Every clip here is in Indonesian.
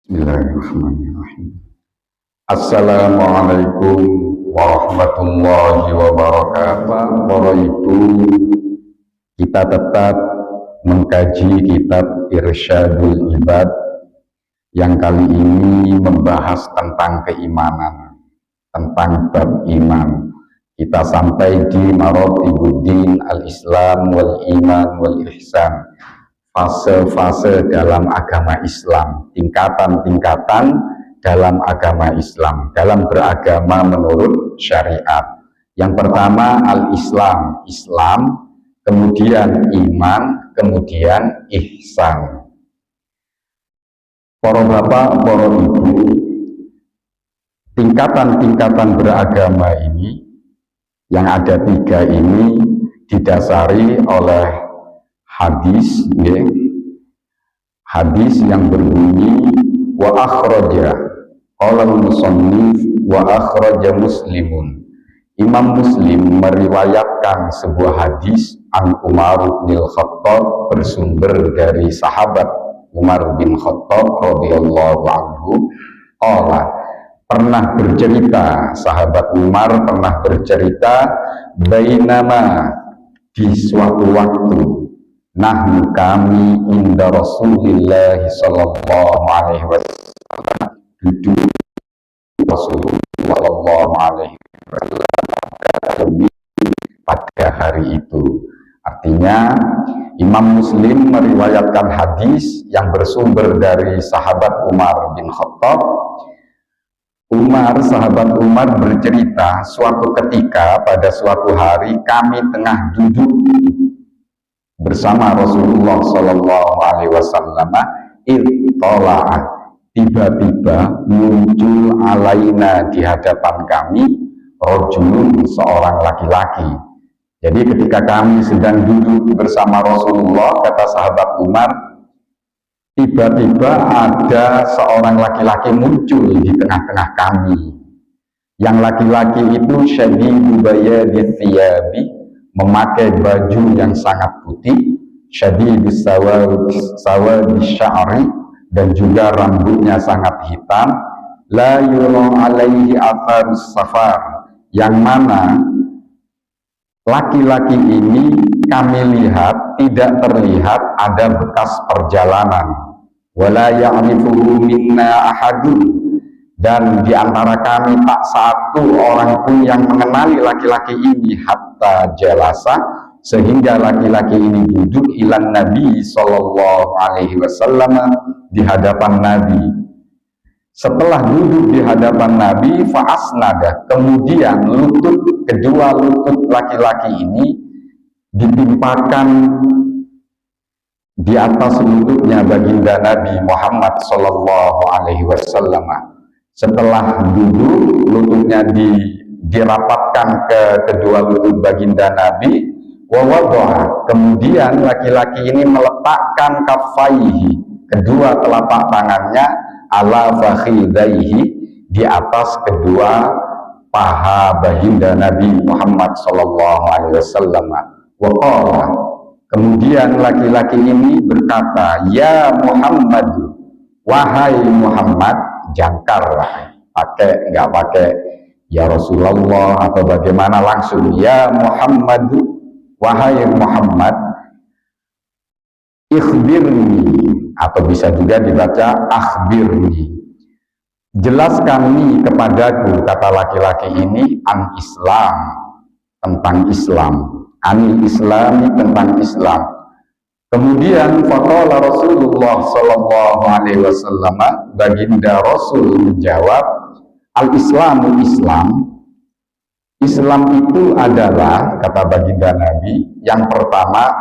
Bismillahirrahmanirrahim. Assalamualaikum warahmatullahi wabarakatuh. Para ibu, kita tetap mengkaji kitab Irsyadul Ibad yang kali ini membahas tentang keimanan, tentang bab iman. Kita sampai di Maratibuddin al-Islam wal iman wal ihsan, fase-fase dalam agama Islam, tingkatan-tingkatan dalam agama Islam, dalam beragama menurut syariat. Yang pertama al-Islam, Islam, kemudian iman, kemudian ihsan. Para bapak, para ibu, tingkatan-tingkatan beragama ini, yang ada 3 ini didasari oleh hadis, hadis yang berbunyi wa akhraja qala al-musannif wa akhraja Muslimun. Imam Muslim meriwayatkan sebuah hadis an Umar bin Khattab, bersumber dari sahabat Umar bin Khattab radhiyallahu anhu. Pernah bercerita, sahabat Umar pernah bercerita, bainama, di suatu waktu, nahnu kami inda Rasulillah sallallahu alaihi wasallam, duduk Rasulullah sallallahu alaihi wasallam pada hari itu. Artinya Imam Muslim meriwayatkan hadis yang bersumber dari sahabat Umar bin Khattab. Sahabat Umar bercerita, suatu ketika pada suatu hari kami tengah duduk bersama Rasulullah Sallallahu Alaihi Wasallam, tiba-tiba muncul alaina, di hadapan kami, rojulun, seorang laki-laki. Jadi ketika kami sedang duduk bersama Rasulullah, kata sahabat Umar, tiba-tiba ada seorang laki-laki muncul di tengah-tengah kami. Yang laki-laki itu syadidu bayadi thiyabi, memakai baju yang sangat putih, syadidu sawadi sya'ri, dan juga rambutnya sangat hitam, la yura alaihi atharus safar, yang mana laki-laki ini kami lihat tidak terlihat ada bekas perjalanan. Wala ya'rifuhu minna ahadun, dan di antara kami tak satu orang pun yang mengenali laki-laki ini, hatta jalasa, sehingga laki-laki ini duduk ilan Nabi sallallahu alaihi wasallam, di hadapan Nabi. Setelah duduk di hadapan Nabi, fa'asnada, kemudian kedua lutut laki-laki ini ditimpakan di atas lututnya baginda Nabi Muhammad Sallallahu Alaihi Wasallam. Setelah duduk, lututnya dirapatkan ke kedua lutut baginda Nabi. Wawadah, kemudian laki-laki ini meletakkan kafaihi, kedua telapak tangannya, ala fakhidaihi, di atas kedua paha baginda Nabi Muhammad Sallallahu Alaihi Wasallam. Waqala, kemudian laki-laki ini berkata, ya Muhammad, wahai Muhammad, jangkar lah, nggak pakai ya Rasulullah atau bagaimana, langsung ya Muhammad, wahai Muhammad, ikhbirni, atau bisa juga dibaca akhbirni, jelaskan nih kepadaku, kata laki-laki ini, an Islam, tentang Islam, anil Islami, tentang Islam. Kemudian faqala Rasulullah sallallahu alaihi wasallam, baginda Rasul menjawab, al-Islamu Islam, Islam itu adalah, kata baginda Nabi, yang pertama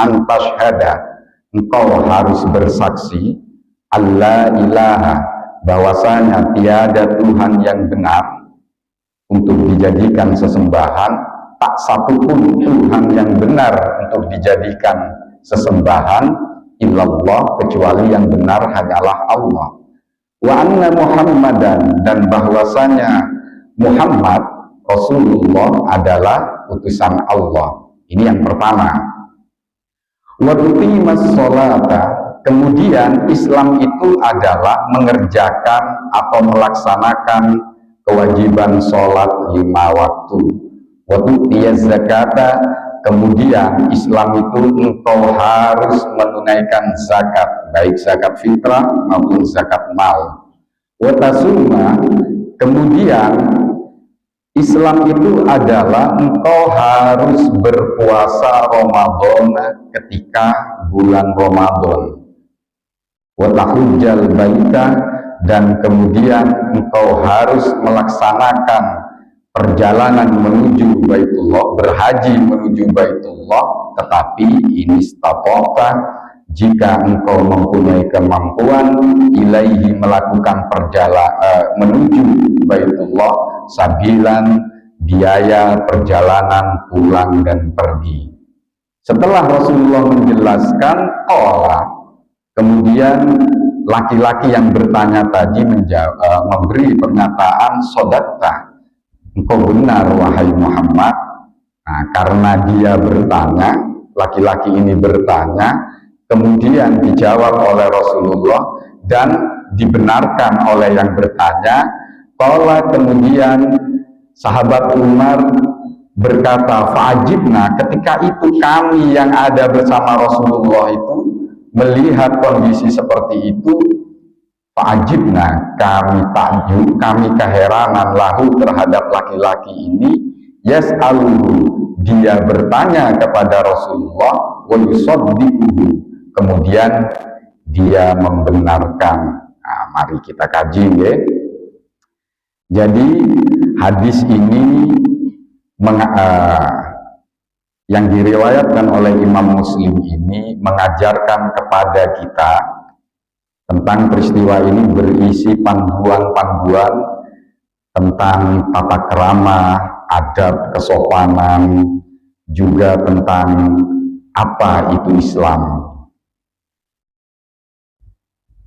antashhada, engkau harus bersaksi, alla ilaha, bahwasanya tiada Tuhan yang benar untuk dijadikan sesembahan, tak satupun Tuhan yang benar untuk dijadikan sesembahan, illallah, kecuali yang benar hanyalah Allah. Wa anna Muhammadan, dan bahwasanya Muhammad Rasulullah adalah utusan Allah. Ini yang pertama. Wa tuqimas sholata, Kemudian Islam itu adalah mengerjakan atau melaksanakan kewajiban sholat 5 waktu. Waktu dia zakata, kemudian Islam itu engkau harus menunaikan zakat, baik zakat fitrah maupun zakat mal. Watasuma, kemudian Islam itu adalah engkau harus berpuasa Ramadan ketika bulan Ramadan. Watahujjal baita, dan kemudian engkau harus melaksanakan perjalanan menuju Baitullah, berhaji menuju Baitullah, tetapi ini statota, jika engkau mempunyai kemampuan ilaihi, melakukan menuju Baitullah, sabilan, biaya perjalanan pulang dan pergi. Setelah Rasulullah menjelaskan, kemudian laki-laki yang bertanya tadi memberi pernyataan, sodakta, engkau benar wahai Muhammad. Nah, karena dia bertanya, laki-laki ini bertanya, kemudian dijawab oleh Rasulullah dan dibenarkan oleh yang bertanya. Kemudian sahabat Umar berkata, fa'ajibna, ketika itu kami yang ada bersama Rasulullah itu melihat kondisi seperti itu, fa'ajibna, kami takjub, kami keheranan lahu terhadap laki-laki ini, yas'aluhu, dia bertanya kepada Rasulullah, wa yusaddiquhu, kemudian dia membenarkan. Nah, mari kita kaji ya. Jadi hadis ini yang diriwayatkan oleh Imam Muslim ini mengajarkan kepada kita tentang peristiwa ini, berisi panduan-panduan tentang tata krama, adab, kesopanan, juga tentang apa itu Islam.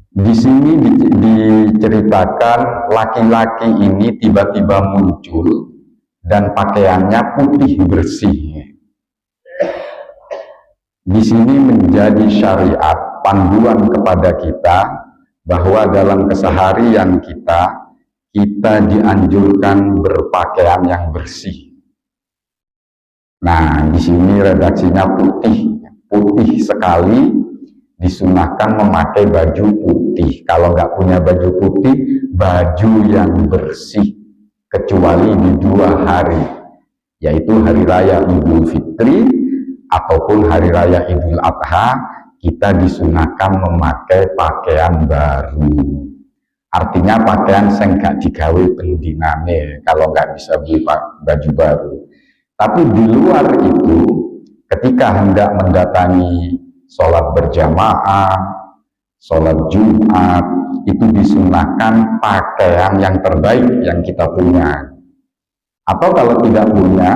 Di sini diceritakan laki-laki ini tiba-tiba muncul dan pakaiannya putih bersih. Di sini menjadi syariat, panduan kepada kita bahwa dalam keseharian kita dianjurkan berpakaian yang bersih. Nah, di sini redaksinya putih sekali. Disunahkan memakai baju putih. Kalau nggak punya baju putih, baju yang bersih, kecuali di 2 hari, yaitu hari raya Idul Fitri ataupun hari raya Idul Adha, kita disunahkan memakai pakaian baru. Artinya pakaian yang nggak digawe pendinane, kalau nggak bisa beli baju baru. Tapi di luar itu, ketika hendak mendatangi sholat berjamaah, sholat Jumat, itu disunahkan pakaian yang terbaik yang kita punya. Atau kalau tidak punya,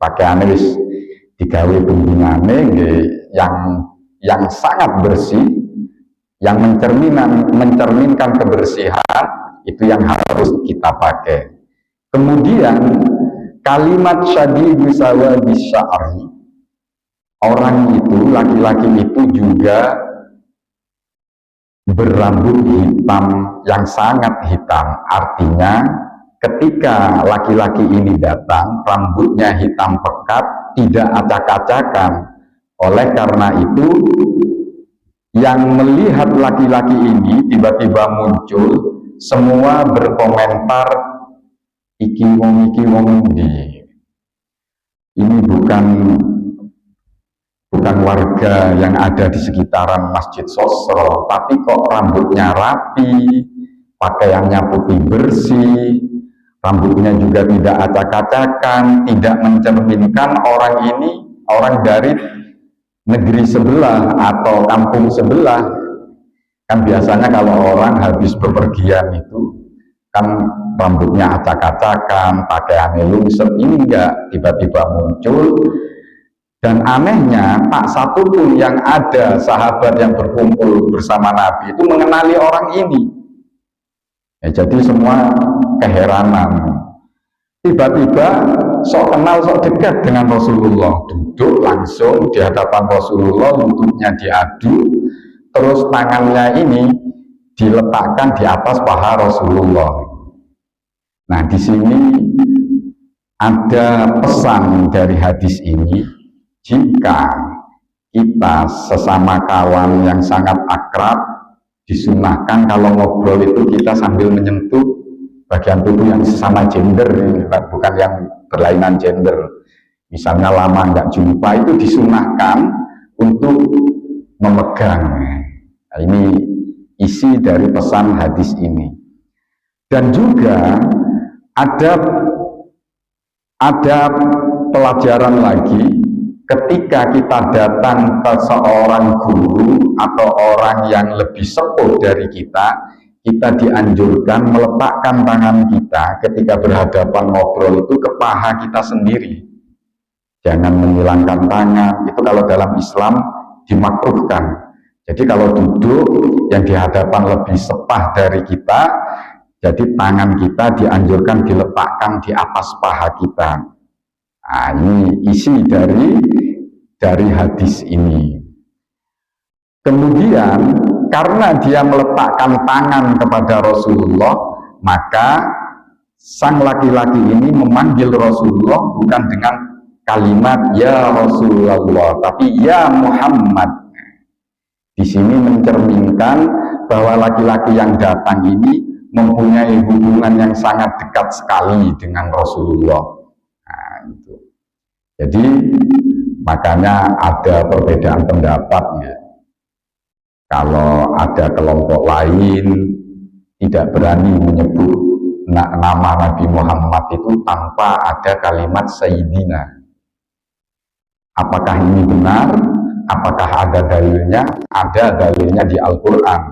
pakaian digawe pembinane yang sangat bersih, yang mencerminkan kebersihan, itu yang harus kita pakai. Kemudian kalimat syadidu sawadis sya'ri, orang itu, laki-laki itu juga berambut hitam yang sangat hitam. Artinya ketika laki-laki ini datang, rambutnya hitam pekat, tidak acak-acakan. Oleh karena itu, yang melihat laki-laki ini tiba-tiba muncul, semua berkomentar, iki wong di. Ini bukan warga yang ada di sekitaran Masjid Sosro, tapi kok rambutnya rapi, pakaiannya putih bersih, rambutnya juga tidak acak-acakan, tidak mencerminkan orang ini orang dari negeri sebelah atau kampung sebelah. Kan biasanya kalau orang habis bepergian itu kan rambutnya acak-acakan, pakaiannya lungset. Ini enggak, tiba-tiba muncul. Dan anehnya, tak satu pun yang ada sahabat yang berkumpul bersama Nabi itu mengenali orang ini. Ya, jadi semua keheranan. Tiba-tiba sok kenal, sok dekat dengan Rasulullah, duduk langsung di hadapan Rasulullah, lututnya diadu, terus tangannya ini diletakkan di atas paha Rasulullah. Nah, di sini ada pesan dari hadis ini, jika kita sesama kawan yang sangat akrab, disunahkan kalau ngobrol itu kita sambil menyentuh bagian tubuh yang sesama gender, bukan yang berlainan gender. Misalnya lama nggak jumpa, itu disunahkan untuk memegang. Nah, ini isi dari pesan hadis ini. Dan juga ada pelajaran lagi, ketika kita datang ke seorang guru atau orang yang lebih sepuh dari kita dianjurkan meletakkan tangan kita ketika berhadapan ngobrol itu ke paha kita sendiri. Jangan menghilangkan tangan, itu kalau dalam Islam dimakruhkan. Jadi kalau duduk yang di hadapan lebih sepah dari kita, jadi tangan kita dianjurkan diletakkan di atas paha kita. Nah, ini isi dari hadis ini. Kemudian karena dia meletakkan tangan kepada Rasulullah, maka sang laki-laki ini memanggil Rasulullah bukan dengan kalimat ya Rasulullah, tapi ya Muhammad. Di sini mencerminkan bahwa laki-laki yang datang ini mempunyai hubungan yang sangat dekat sekali dengan Rasulullah. Nah, itu. Jadi makanya ada perbedaan pendapat ya. Kalau ada kelompok lain tidak berani menyebut nama Nabi Muhammad itu tanpa ada kalimat Sayyidina. Apakah ini benar? Apakah ada dalilnya? Ada dalilnya di Al-Quran.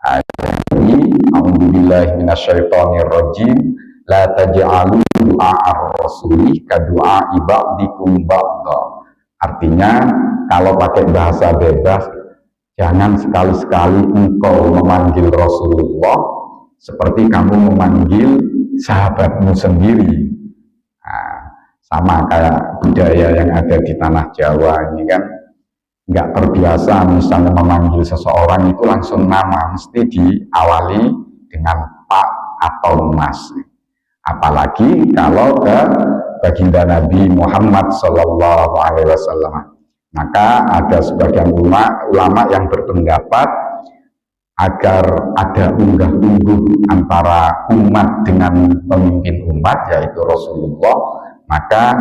A'udzubillahi minasyaitonirrajim. La taj'alu du'a'ar rasuli ka du'a'i ba'dikum ba'da. Artinya, kalau pakai bahasa bebas, jangan sekali-sekali engkau memanggil Rasulullah seperti kamu memanggil sahabatmu sendiri. Nah, sama kayak budaya yang ada di tanah Jawa ini kan, nggak terbiasa misalnya memanggil seseorang itu langsung nama, mesti diawali dengan Pak atau Mas. Apalagi kalau ke baginda Nabi Muhammad Sallallahu Alaihi Wasallam. Maka ada sebagian ulama yang berpendapat agar ada unggah-ungguh antara umat dengan pemimpin umat yaitu Rasulullah, maka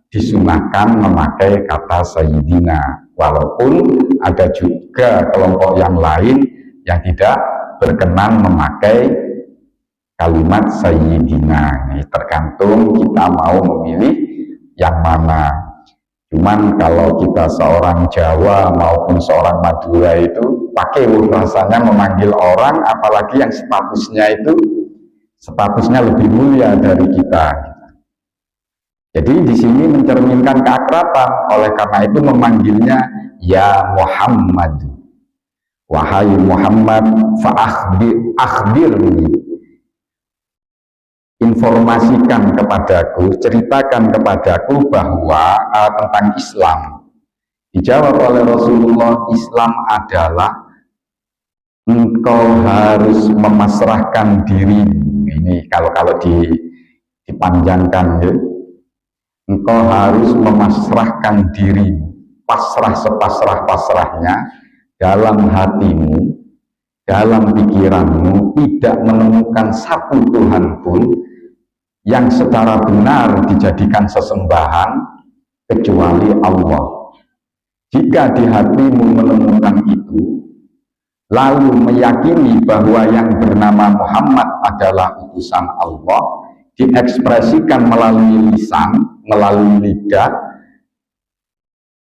disunahkan memakai kata Sayyidina. Walaupun ada juga kelompok yang lain yang tidak berkenan memakai kalimat Sayyidina. Ini tergantung kita mau memilih yang mana. Cuman kalau kita seorang Jawa maupun seorang Madura itu pakai rasanya memanggil orang, apalagi yang statusnya lebih mulia dari kita. Jadi di sini mencerminkan keakraban, oleh karena itu memanggilnya ya Muhammad. Wahai Muhammad, akhbirni, informasikan kepadaku, ceritakan kepadaku bahwa tentang Islam. Dijawab oleh Rasulullah, Islam adalah engkau harus memasrahkan dirimu. Ini kalau dipanjangkan ya. Engkau harus memasrahkan dirimu, pasrah sepasrah-pasrahnya dalam hatimu, dalam pikiranmu, tidak menemukan satu Tuhan pun yang secara benar dijadikan sesembahan kecuali Allah. Jika di hatimu menemukan itu, lalu meyakini bahwa yang bernama Muhammad adalah utusan Allah, diekspresikan melalui lisan, melalui lidah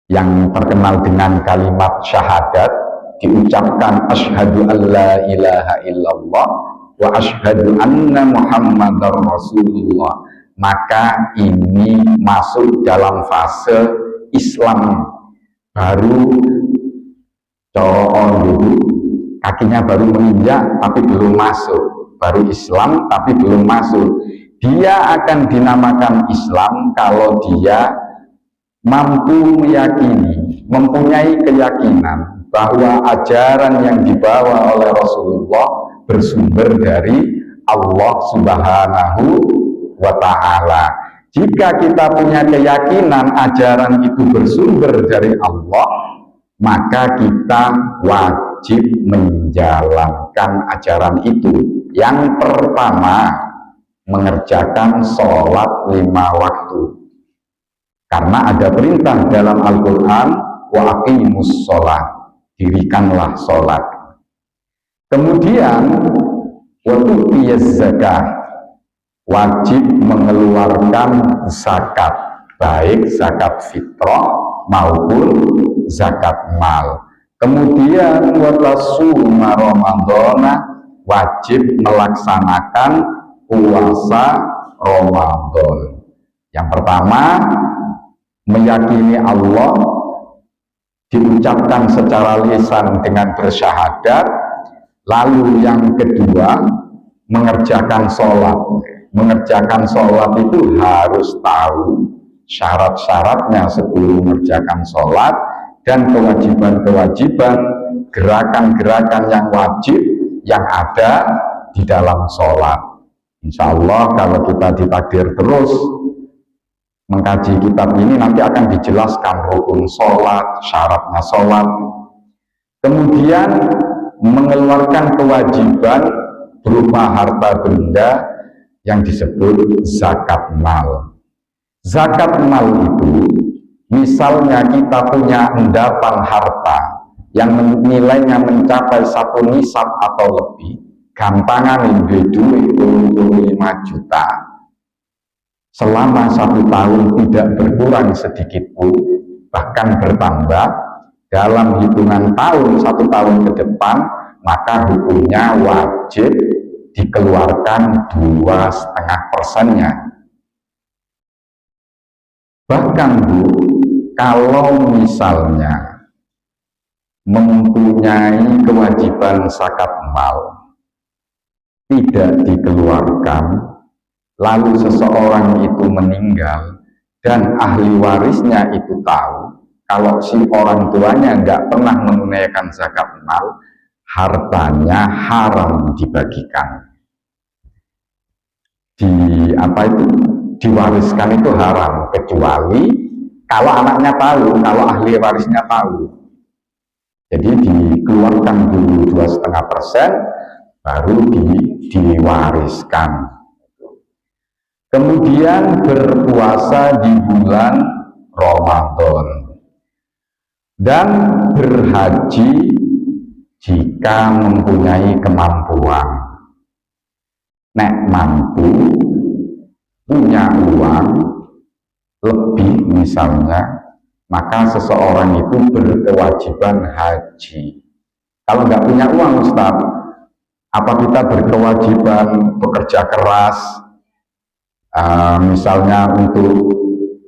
yang terkenal dengan kalimat syahadat, diucapkan asyhadu an la ilaha illallah wa asyhadu anna muhammadar rasulullah, maka ini masuk dalam fase Islam. Baru coro dulu, kakinya baru menginjak tapi belum masuk, baru Islam tapi belum masuk. Dia akan dinamakan Islam kalau dia mampu meyakini, mempunyai keyakinan bahwa ajaran yang dibawa oleh Rasulullah bersumber dari Allah Subhanahu wa Ta'ala. Jika kita punya keyakinan ajaran itu bersumber dari Allah, maka kita wajib menjalankan ajaran itu. Yang pertama, mengerjakan sholat 5 waktu. Karena ada perintah dalam Al-Quran, wa aqimus sholat, dirikanlah sholat. Kemudian, wa tu'tiyaz zakah, wajib mengeluarkan zakat, baik zakat fitrah maupun zakat mal. Kemudian watasuma Ramadhana, wajib melaksanakan puasa Ramadan. Yang pertama, meyakini Allah, diucapkan secara lisan dengan bersyahadat. Lalu yang kedua, mengerjakan sholat. Mengerjakan sholat itu harus tahu syarat-syaratnya sebelum mengerjakan sholat dan kewajiban-kewajiban, gerakan-gerakan yang wajib yang ada di dalam sholat. Insya Allah kalau kita ditakdir terus mengkaji kitab ini, nanti akan dijelaskan rukun sholat, syaratnya sholat. Kemudian mengeluarkan kewajiban berupa harta benda yang disebut zakat mal. Zakat mal itu, misalnya kita punya endapan harta yang nilainya mencapai 1 nisab atau lebih, gampangan duit 25 juta. Selama 1 tahun tidak berkurang sedikit pun, bahkan bertambah, dalam hitungan tahun, 1 tahun ke depan, maka hukumnya wajib dikeluarkan 2,5%-nya. Bahkan Bu, kalau misalnya mempunyai kewajiban zakat mal tidak dikeluarkan, lalu seseorang itu meninggal dan ahli warisnya itu tahu kalau si orang tuanya nggak pernah menunaikan zakat mal, hartanya haram dibagikan. Diwariskan itu haram, kecuali kalau anaknya tahu, kalau ahli warisnya tahu. Jadi dikeluarkan dulu 2,5%, baru diwariskan. Kemudian berpuasa di bulan Ramadan dan berhaji jika mempunyai kemampuan. Nek mampu, punya uang lebih misalnya, maka seseorang itu berkewajiban haji. Kalau nggak punya uang Ustaz, apa kita berkewajiban bekerja keras, misalnya untuk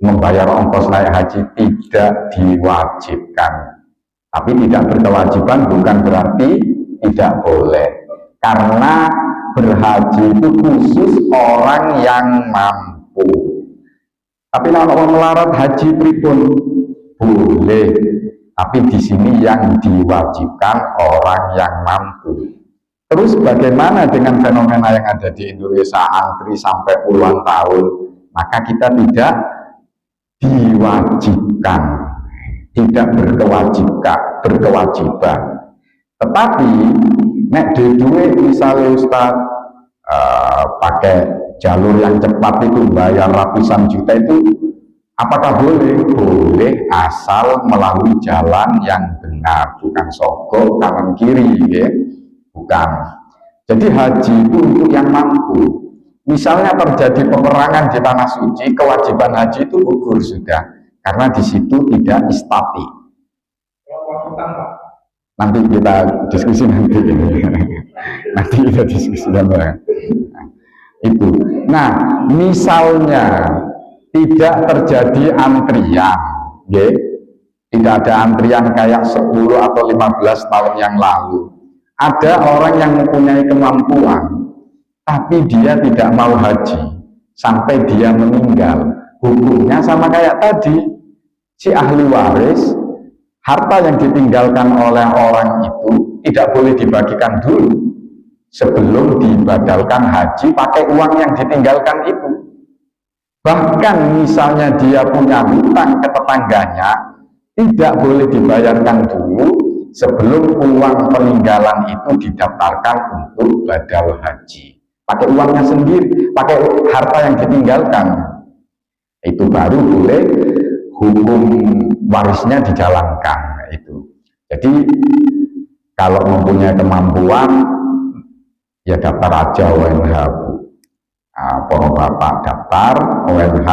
membayar ongkos naik haji? Tidak diwajibkan. Tapi tidak berkewajiban bukan berarti tidak boleh, karena berhaji itu khusus orang yang mampu. Tapi kalau orang melarat haji pripun? Boleh, tapi di sini yang diwajibkan orang yang mampu. Terus bagaimana dengan fenomena yang ada di Indonesia, antri sampai puluhan tahun? Maka kita tidak diwajibkan, tidak berkewajiban. Tetapi nek duit misalnya Ustaz pakai jalur yang cepat itu bayar ratusan juta, itu apakah boleh? Boleh, asal melalui jalan yang benar, bukan sogok kanan kiri ya. Bukan. Jadi haji itu untuk yang mampu. Misalnya terjadi peperangan di tanah suci, kewajiban haji itu gugur sudah, karena di situ tidak istati. Nanti kita diskusi nanti ini. Nanti kita diskusi nanti. Itu. Nah, misalnya tidak terjadi antrian, ya. Tidak ada antrian kayak 10 atau 15 tahun yang lalu. Ada orang yang mempunyai kemampuan, tapi dia tidak mau haji sampai dia meninggal. Hukumnya sama kayak tadi, si ahli waris harta yang ditinggalkan oleh orang itu tidak boleh dibagikan dulu sebelum dibadalkan haji pakai uang yang ditinggalkan itu. Bahkan misalnya dia punya hutang ke tetangganya, tidak boleh dibayarkan dulu sebelum uang peninggalan itu didaftarkan untuk badal haji. Pakai uangnya sendiri, pakai harta yang ditinggalkan, itu baru boleh hukum warisnya dijalankan. Itu. Jadi kalau mempunyai kemampuan, ya daftar aja ONH, Bu. Para bapak daftar ONH,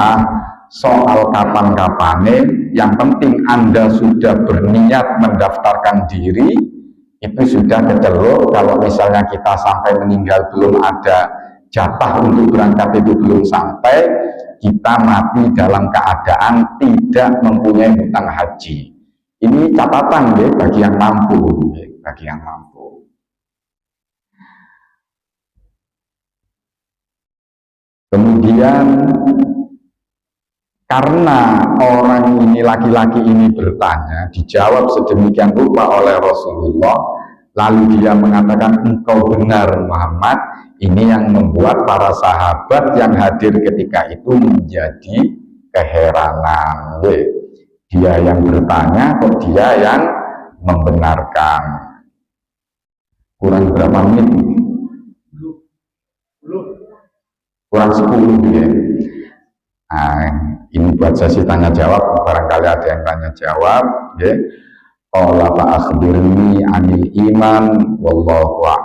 soal kapan-kapane, yang penting Anda sudah berniat mendaftarkan diri, itu sudah kecelok. Kalau misalnya kita sampai meninggal belum ada jatah untuk berangkat, itu belum sampai, kita mati dalam keadaan tidak mempunyai hutang haji. Ini catatan ya, bagi yang mampu, ya, bagi yang mampu. Kemudian karena orang ini, laki-laki ini bertanya, dijawab sedemikian rupa oleh Rasulullah, lalu dia mengatakan, engkau benar Muhammad. Ini yang membuat para sahabat yang hadir ketika itu menjadi keheranan. Dia yang bertanya, kok dia yang membenarkan. Kurang berapa menit? Kurang 10 ya. Nah, ini buat sesi tanya jawab, barangkali ada yang tanya jawab ya. Qala fa akhbirni anil iman wallahu a'lam.